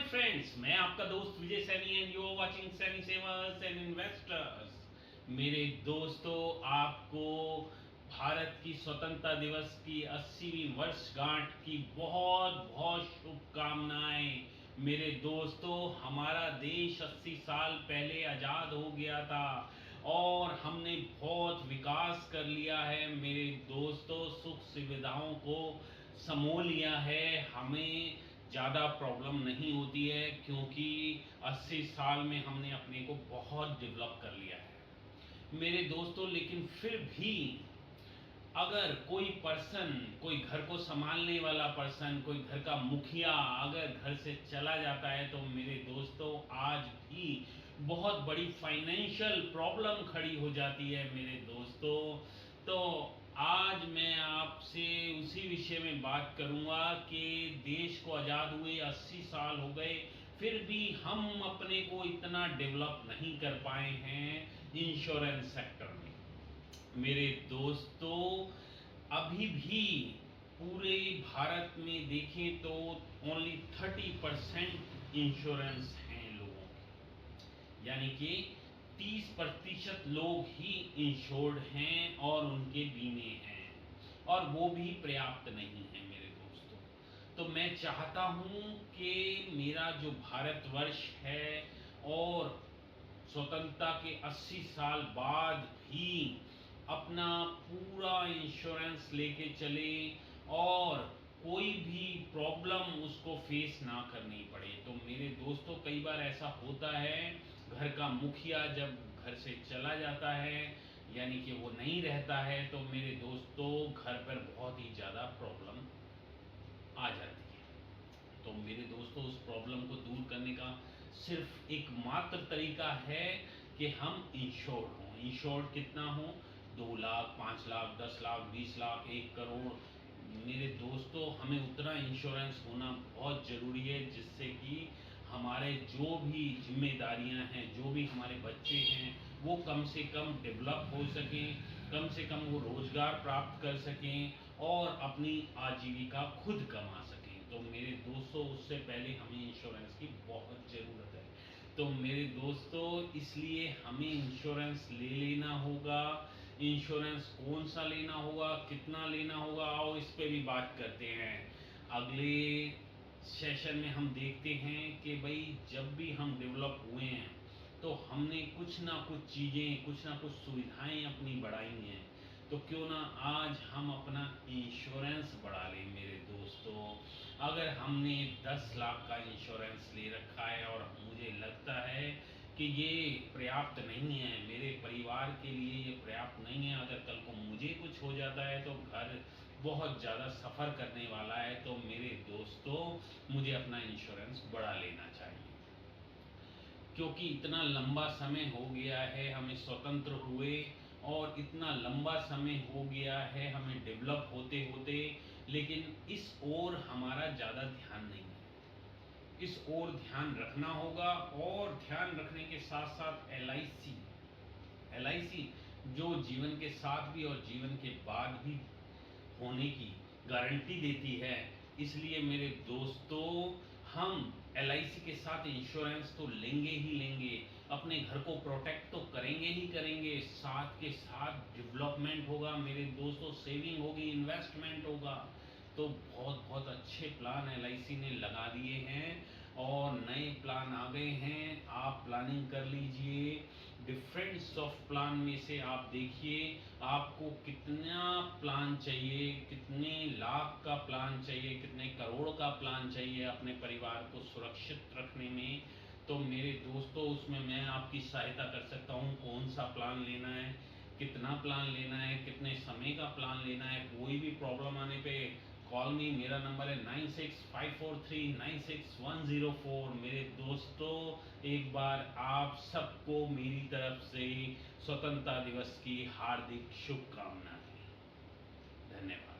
Friends, मैं आपका दोस्त Vijay Saini and you are watching Saini savers and investors. मेरे दोस्तों, आपको भारत की स्वतंत्रता दिवस की 80वीं वर्षगांठ की बहुत बहुत शुभकामनाएं। मेरे दोस्तों, हमारा देश 80 साल पहले आज़ाद हो गया था और हमने बहुत विकास कर लिया है। मेरे दोस्तों, सुख सुविधाओं को समो लिया है। हमें ज़्यादा प्रॉब्लम नहीं होती है क्योंकि 80 साल में हमने अपने को बहुत डेवलप कर लिया है मेरे दोस्तों। लेकिन फिर भी अगर कोई पर्सन, कोई घर को संभालने वाला पर्सन, कोई घर का मुखिया अगर घर से चला जाता है तो मेरे दोस्तों आज भी बहुत बड़ी फाइनेंशियल प्रॉब्लम खड़ी हो जाती है मेरे दोस्तों। तो आज मैं आपसे उसी विषय में बात करूंगा कि देश को आज़ाद हुए 80 साल हो गए, फिर भी हम अपने को इतना डेवलप नहीं कर पाए हैं इंश्योरेंस सेक्टर में। मेरे दोस्तों, अभी भी पूरे भारत में देखें तो ओनली 30% इंश्योरेंस हैं लोगों के, यानी कि 30% लोग ही इंश्योर्ड हैं और उनके बीमे हैं, और वो भी पर्याप्त नहीं है मेरे दोस्तों। तो मैं चाहता हूं कि मेरा जो भारतवर्ष है और स्वतंत्रता के 80 साल बाद भी अपना पूरा इंश्योरेंस लेके चले और कोई भी प्रॉब्लम उसको फेस ना करनी पड़े। तो मेरे दोस्तों, कई बार ऐसा होता है, घर का मुखिया जब घर से चला जाता है, यानी कि वो नहीं रहता है, तो मेरे दोस्तों घर पर बहुत ही ज़्यादा प्रॉब्लम आ जाती है। तो मेरे दोस्तों, उस प्रॉब्लम को दूर करने का सिर्फ एक मात्र तरीका है कि हम इंश्योर्ड हों। इंश्योर्ड कितना हो? 2 लाख, 5 लाख, 10 लाख, 20 लाख, 1 करोड़। मेरे दोस्तों, हमें उतना इंश्योरेंस होना बहुत ज़रूरी है जिससे कि हमारे जो भी जिम्मेदारियां हैं, जो भी हमारे बच्चे हैं, वो कम से कम डेवलप हो सकें, कम से कम वो रोज़गार प्राप्त कर सकें और अपनी आजीविका खुद कमा सकें। तो मेरे दोस्तों, उससे पहले हमें इंश्योरेंस की बहुत ज़रूरत है। तो मेरे दोस्तों, इसलिए हमें इंश्योरेंस ले लेना होगा। इंश्योरेंस कौन सा लेना होगा, कितना लेना होगा, आओ इस पे भी बात करते हैं। अगले सेशन में हम देखते हैं कि भाई जब भी हम डेवलप हुए हैं तो हमने कुछ ना कुछ चीज़ें, कुछ ना कुछ सुविधाएं अपनी बढ़ाई हैं। तो क्यों ना आज हम अपना इंश्योरेंस बढ़ा लें मेरे दोस्तों। अगर हमने 10 लाख का इंश्योरेंस ले रखा है और मुझे लगता है कि ये पर्याप्त नहीं है, मेरे परिवार के लिए ये पर्याप्त नहीं है, अगर कल को मुझे कुछ हो जाता है तो घर बहुत ज़्यादा सफ़र करने वाला है, तो मेरे दोस्तों मुझे अपना इंश्योरेंस बढ़ा लेना चाहिए। क्योंकि इतना लंबा समय हो गया है हमें स्वतंत्र हुए, और इतना लंबा समय हो गया है हमें डेवलप होते होते, लेकिन इस ओर हमारा ज़्यादा ध्यान नहीं है। इस ओर ध्यान रखना होगा, और ध्यान रखने के साथ साथ एल आई सी जो जीवन के साथ भी और जीवन के बाद भी होने की गारंटी देती है। इसलिए मेरे दोस्तों, हम एल के साथ इंश्योरेंस तो लेंगे ही लेंगे, अपने घर को प्रोटेक्ट तो करेंगे ही करेंगे, साथ के साथ डेवलपमेंट होगा मेरे दोस्तों, सेविंग होगी, इन्वेस्टमेंट होगा। तो बहुत बहुत अच्छे प्लान एल ने लगा दिए हैं और नए प्लान आ गए हैं। आप प्लानिंग कर लीजिए। डिफरेंस ऑफ प्लान में से आप देखिए आपको कितना प्लान चाहिए, कितने लाख का प्लान चाहिए, कितने करोड़ का प्लान चाहिए अपने परिवार को सुरक्षित रखने में। तो मेरे दोस्तों, उसमें मैं आपकी सहायता कर सकता हूँ। कौन सा प्लान लेना है, कितना प्लान लेना है, कितने समय का प्लान लेना है। कोई भी प्रॉब्लम आने पे कॉल मी। मेरा नंबर है 9654396104। मेरे दोस्तों, एक बार आप सबको मेरी तरफ से स्वतंत्रता दिवस की हार्दिक शुभकामनाएं। धन्यवाद।